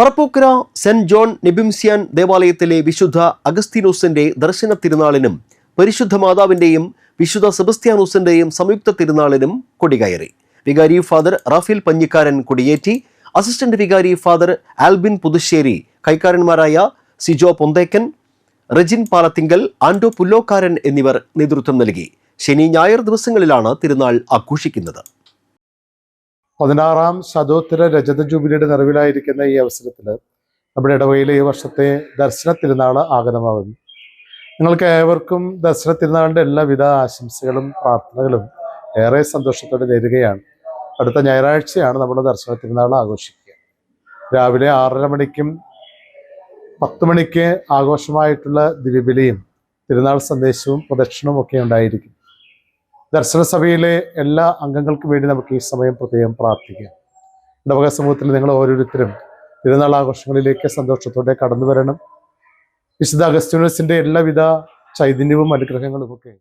Parappukkara saint John നെബിംസിയാൻ ദേവാലയത്തിലെ വിശുദ്ധ അഗസ്തീനോസിന്റെ ദർശന തിരുനാളിനും പരിശുദ്ധ മാതാവിന്റെയും വിശുദ്ധ സെബസ്ത്യാനോസിന്റെയും സംയുക്ത തിരുനാളിനും കൊടികയറി. വികാരി ഫാദർ റാഫേൽ പഞ്ഞിക്കാരൻ കൊടിയേറ്റി. അസിസ്റ്റന്റ് വികാരി ഫാദർ ആൽബിൻ പുതുശ്ശേരി, കൈക്കാരന്മാരായ സിജോ പൊന്തേക്കൻ, റെജിൻ പാലത്തിങ്കൽ, ആൻഡോ പുല്ലോക്കാരൻ എന്നിവർ നേതൃത്വം നൽകി. ശനി ഞായർ ദിവസങ്ങളിലാണ് തിരുനാൾ ആഘോഷിക്കുന്നത്. 16ാം ശതോത്തര രജത ജൂബിലിയുടെ നിറവിലായിരിക്കുന്ന ഈ അവസരത്തിൽ നമ്മുടെ ഇടവകയിലെ ഈ വർഷത്തെ ദർശന തിരുനാൾ ആഗതമാകുന്നു. നിങ്ങൾക്ക് ഏവർക്കും ദർശന തിരുനാളിൻ്റെ എല്ലാവിധ ആശംസകളും പ്രാർത്ഥനകളും ഏറെ സന്തോഷത്തോടെ നേരുകയാണ്. അടുത്ത ഞായറാഴ്ചയാണ് നമ്മൾ ദർശന തിരുനാൾ ആഘോഷിക്കുക. രാവിലെ 6:30 മണിക്കും 10 മണിക്ക് ആഘോഷമായിട്ടുള്ള ദിവ്യബലിയും തിരുനാൾ സന്ദേശവും പ്രദക്ഷിണവും ഒക്കെ ഉണ്ടായിരിക്കും. ദർശന സഭയിലെ എല്ലാ അംഗങ്ങൾക്കും വേണ്ടി നമുക്ക് ഈ സമയം പ്രത്യേകം പ്രാർത്ഥിക്കാം. ഇടവക സമൂഹത്തിൽ നിങ്ങൾ ഓരോരുത്തരും തിരുനാൾ ആഘോഷങ്ങളിലേക്ക് സന്തോഷത്തോടെ കടന്നു വരണം. വിശുദ്ധ അഗസ്തീനോസിന്റെ എല്ലാവിധ ചൈതന്യവും അനുഗ്രഹങ്ങളും ഒക്കെ